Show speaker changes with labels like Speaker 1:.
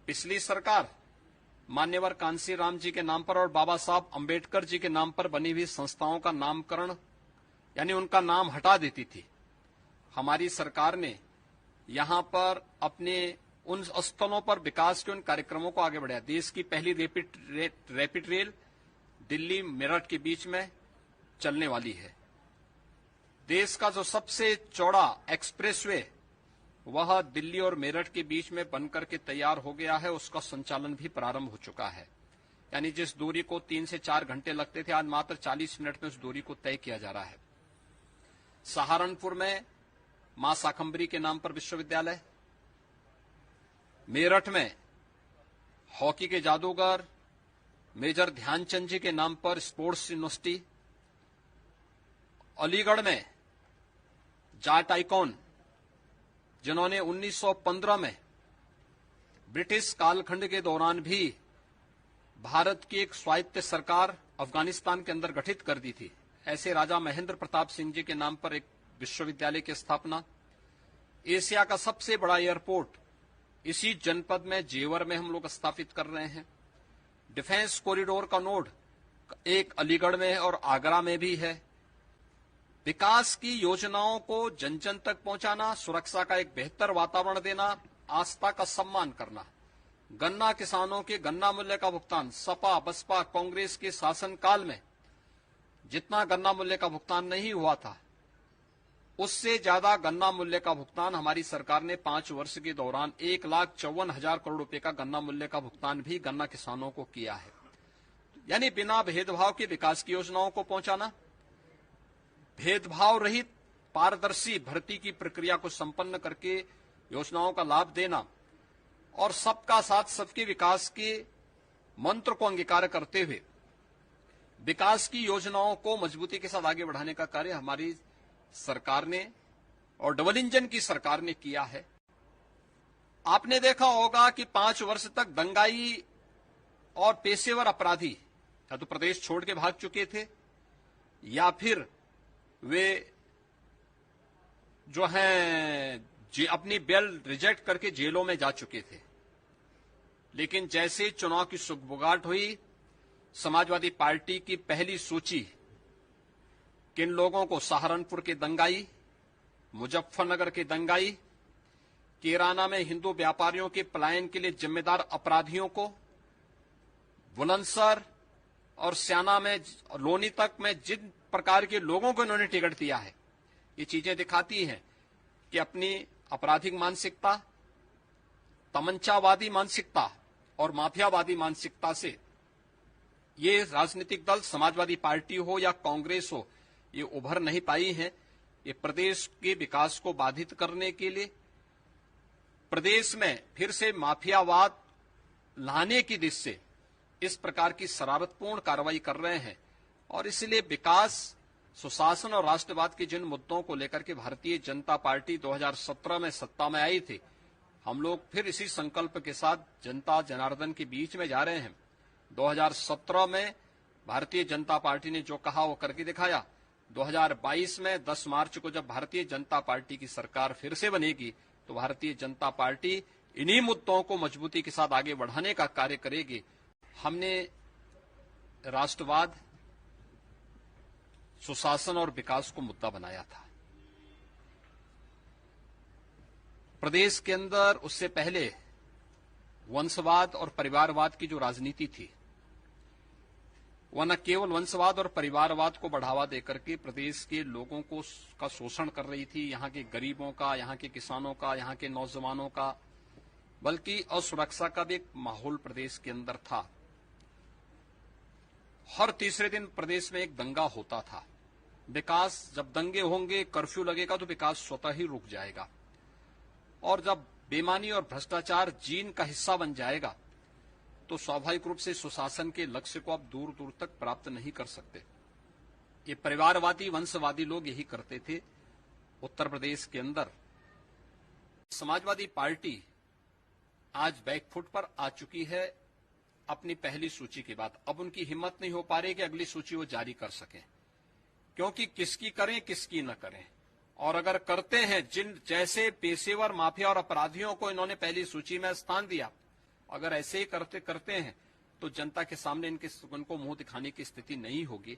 Speaker 1: पिछली सरकार मान्यवर कांशीराम जी के नाम पर और बाबा साहब अंबेडकर जी के नाम पर बनी हुई संस्थाओं का नामकरण यानी उनका नाम हटा देती थी। हमारी सरकार ने यहां पर अपने उन स्थलों पर विकास के उन कार्यक्रमों को आगे बढ़ाया। देश की पहली रैपिड रेल दिल्ली मेरठ के बीच में चलने वाली है। देश का जो सबसे चौड़ा एक्सप्रेसवे वह दिल्ली और मेरठ के बीच में बनकर के तैयार हो गया है, उसका संचालन भी प्रारंभ हो चुका है। यानी जिस दूरी को 3 से 4 घंटे लगते थे, आज मात्र 40 मिनट में उस दूरी को तय किया जा रहा है। सहारनपुर में मां शाकंभरी के नाम पर विश्वविद्यालय, मेरठ में हॉकी के जादूगर मेजर ध्यानचंद जी के नाम पर स्पोर्ट्स यूनिवर्सिटी, अलीगढ़ में जाट आइकॉन जिन्होंने 1915 में ब्रिटिश कालखंड के दौरान भी भारत की एक स्वायत्त सरकार अफगानिस्तान के अंदर गठित कर दी थी, ऐसे राजा महेंद्र प्रताप सिंह जी के नाम पर एक विश्वविद्यालय की स्थापना। एशिया का सबसे बड़ा एयरपोर्ट इसी जनपद में जेवर में हम लोग स्थापित कर रहे हैं। डिफेंस कॉरिडोर का नोड एक अलीगढ़ में है और आगरा में भी है। विकास की योजनाओं को जन जन तक पहुंचाना, सुरक्षा का एक बेहतर वातावरण देना, आस्था का सम्मान करना, गन्ना किसानों के गन्ना मूल्य का भुगतान। सपा बसपा कांग्रेस के शासनकाल में जितना गन्ना मूल्य का भुगतान नहीं हुआ था, उससे ज्यादा गन्ना मूल्य का भुगतान हमारी सरकार ने 5 वर्ष के दौरान 1,54,000 करोड़ रुपए का गन्ना मूल्य का भुगतान भी गन्ना किसानों को किया है। यानी बिना भेदभाव के विकास की योजनाओं को पहुंचाना, भेदभाव रहित पारदर्शी भर्ती की प्रक्रिया को संपन्न करके योजनाओं का लाभ देना और सबका साथ सबके विकास के मंत्र को अंगीकार करते हुए विकास की योजनाओं को मजबूती के साथ आगे बढ़ाने का कार्य हमारी सरकार ने और डबल इंजन की सरकार ने किया है। आपने देखा होगा कि 5 वर्ष तक दंगाई और पेशेवर अपराधी या तो प्रदेश छोड़ के भाग चुके थे या फिर वे जो हैं अपनी बेल रिजेक्ट करके जेलों में जा चुके थे। लेकिन जैसे चुनाव की सुगबुगाहट हुई, समाजवादी पार्टी की पहली सूची किन लोगों को, सहारनपुर के दंगाई, मुजफ्फरनगर के दंगाई, कैराना में हिंदू व्यापारियों के पलायन के लिए जिम्मेदार अपराधियों को, बुलंदशहर और स्याना में लोनी तक में जिन प्रकार के लोगों को इन्होंने टिकट दिया है, ये चीजें दिखाती हैं कि अपनी आपराधिक मानसिकता, तमंचावादी मानसिकता और माफियावादी मानसिकता से ये राजनीतिक दल समाजवादी पार्टी हो या कांग्रेस हो, ये उभर नहीं पाई हैं। ये प्रदेश के विकास को बाधित करने के लिए, प्रदेश में फिर से माफियावाद लाने की दिशा से इस प्रकार की शरारतपूर्ण कार्रवाई कर रहे हैं। और इसलिए विकास, सुशासन और राष्ट्रवाद के जिन मुद्दों को लेकर के भारतीय जनता पार्टी 2017 में सत्ता में आई थी, हम लोग फिर इसी संकल्प के साथ जनता जनार्दन के बीच में जा रहे हैं। 2017 में भारतीय जनता पार्टी ने जो कहा वो करके दिखाया। 2022 में 10 मार्च को जब भारतीय जनता पार्टी की सरकार फिर से बनेगी तो भारतीय जनता पार्टी इन्हीं मुद्दों को मजबूती के साथ आगे बढ़ाने का कार्य करेगी। हमने राष्ट्रवाद, सुशासन और विकास को मुद्दा बनाया था। प्रदेश के अंदर उससे पहले वंशवाद और परिवारवाद की जो राजनीति थी, वह न केवल वंशवाद और परिवारवाद को बढ़ावा देकर के प्रदेश के लोगों को का शोषण कर रही थी, यहाँ के गरीबों का, यहाँ के किसानों का, यहाँ के नौजवानों का, बल्कि असुरक्षा का भी एक माहौल प्रदेश के अंदर था। हर तीसरे दिन प्रदेश में एक दंगा होता था। विकास, जब दंगे होंगे, कर्फ्यू लगेगा तो विकास स्वतः ही रुक जाएगा। और जब बेईमानी और भ्रष्टाचार जीन का हिस्सा बन जाएगा तो स्वाभाविक रूप से सुशासन के लक्ष्य को आप दूर दूर तक प्राप्त नहीं कर सकते। ये परिवारवादी, वंशवादी लोग यही करते थे उत्तर प्रदेश के अंदर। समाजवादी पार्टी आज बैकफुट पर आ चुकी है अपनी पहली सूची के बाद। अब उनकी हिम्मत नहीं हो पा रही कि अगली सूची वो जारी कर सकें, क्योंकि किसकी करें किसकी न करें। और अगर करते हैं, जिन जैसे पेशेवर माफिया और अपराधियों को इन्होंने पहली सूची में स्थान दिया, अगर ऐसे ही करते करते हैं तो जनता के सामने इनको मुंह दिखाने की स्थिति नहीं होगी।